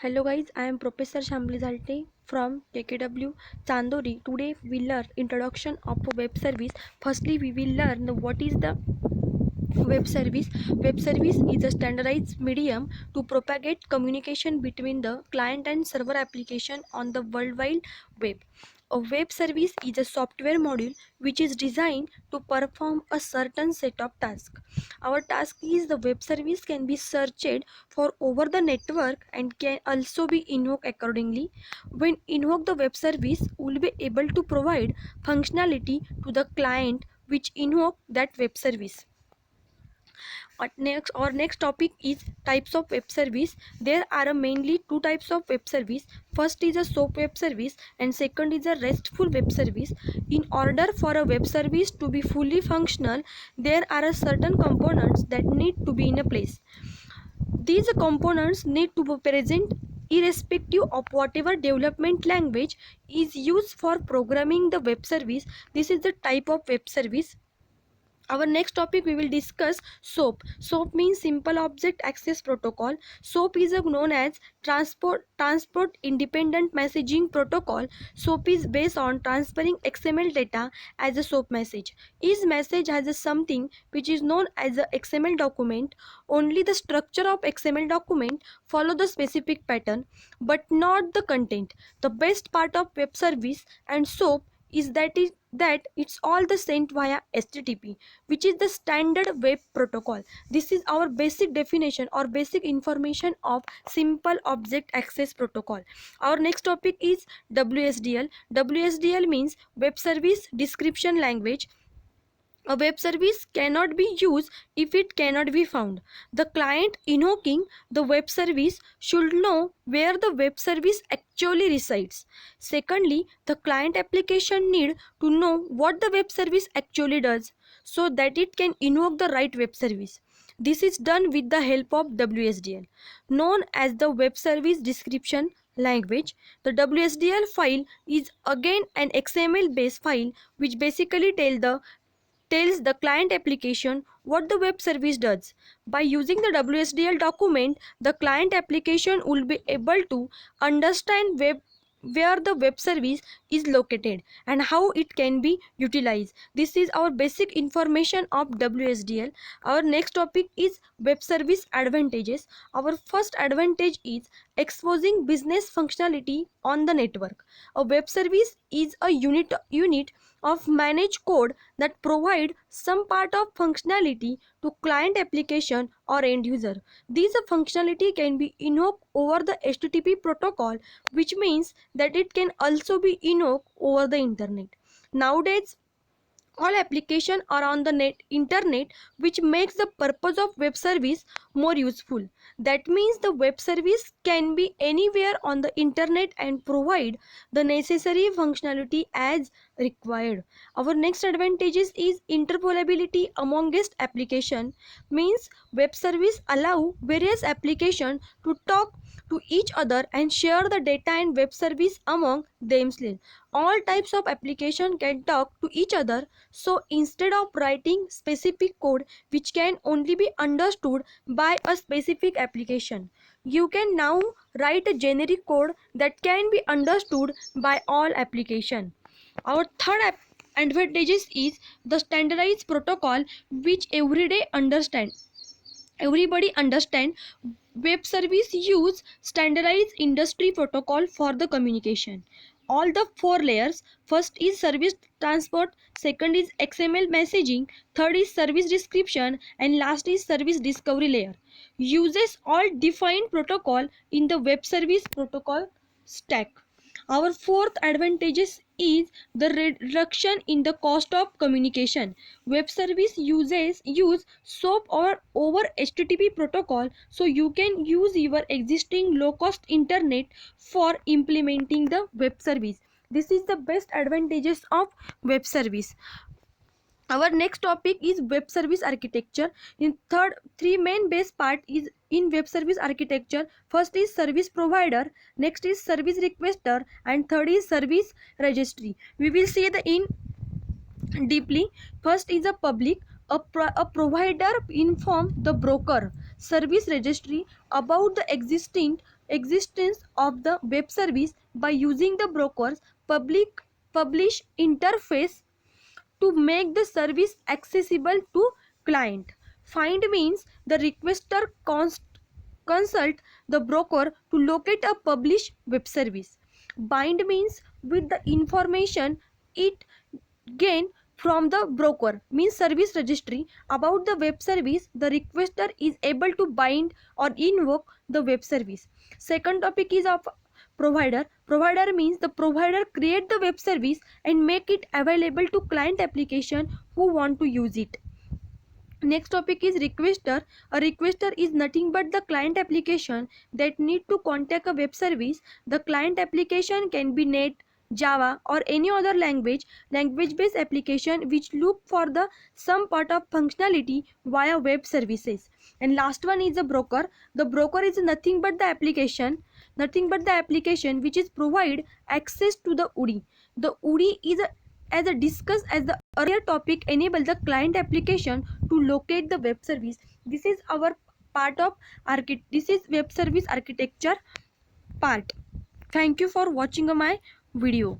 Hello guys, I am Professor Shambli Zalte from KKW Chandori. Today we learn introduction of a web service. Firstly, we will learn what is the web service. Web service is a standardized medium to propagate communication between the client and server application on the World Wide Web. A web service is a software module which is designed to perform a certain set of tasks. Our task is the web service can be searched for over the network and can also be invoked accordingly. When invoke the web service, will be able to provide functionality to the client which invoke that web service. Our next topic is types of web service. There are mainly two types of web service. First is a SOAP web service and second is a RESTful web service. In order for a web service to be fully functional, there are a certain components that need to be in a place. These components need to be present irrespective of whatever development language is used for programming the web service. This is the type of web service. Our next topic we will discuss SOAP. SOAP means Simple Object Access Protocol. SOAP is known as Transport Independent Messaging Protocol. SOAP is based on transferring XML data as a SOAP message. Each message has a something which is known as a XML document. Only the structure of XML document follow the specific pattern, but not the content. The best part of web service and SOAP is that it's all the sent via HTTP, which is the standard web protocol. This is our basic definition or basic information of simple object access protocol. Our next topic is WSDL. WSDL means web service description language. A web service cannot be used if it cannot be found. The client invoking the web service should know where the web service actually resides. Secondly, the client application need to know what the web service actually does so that it can invoke the right web service. This is done with the help of WSDL, known as the web service description language. The WSDL file is again an XML based file which basically tells the client application what the web service does. By using the WSDL document, the client application will be able to understand where the web service is located and how it can be utilized. This is our basic information of WSDL. Our next topic is web service advantages. Our first advantage is exposing business functionality on the network. A web service is a unit of managed code that provide some part of functionality to client application or end user. This functionality can be invoked over the HTTP protocol, which means that it can also be invoked over the internet. Nowadays, all applications are on the internet, which makes the purpose of web service more useful. That means the web service can be anywhere on the internet and provide the necessary functionality as required. Our next advantages is interoperability amongst application. Means web service allow various applications to talk to each other and share the data and web service among themselves. All types of application can talk to each other, so instead of writing specific code which can only be understood by a specific application, you can now write a generic code that can be understood by all application. Our third advantages is the standardized protocol which everybody understand. Web service use standardized industry protocol for the communication. All the four layers: first is service transport, second is XML messaging, third is service description, and last is service discovery layer, uses all defined protocol in the web service protocol stack. Our fourth advantages is the reduction in the cost of communication. Web service use SOAP or over HTTP protocol, so you can use your existing low cost internet for implementing the web service. This is the best advantages of web service. Our next topic is web service architecture. In third, three main base part is in web service architecture. First is service provider, next is service requester, and third is service registry. We will see the in deeply. First is a public. A provider inform the broker service registry about the existing existence of the web service by using the broker's publish interface to make the service accessible to client. Find means the requester consult the broker to locate a published web service. Bind means with the information it gain from the broker means service registry about the web service, the requester is able to bind or invoke the web service. Second topic is of provider. Provider means the provider create the web service and make it available to client application who want to use it. Next topic is requester. A requester is nothing but the client application that need to contact a web service. The client application can be net, Java or any other language based application which look for the some part of functionality via web services. And last one is the broker. The broker is nothing but the application which is provide access to the UDI. The UDI is as a discuss as the earlier topic enable the client application to locate the web service. This is our part of this is web service architecture part. Thank you for watching my video.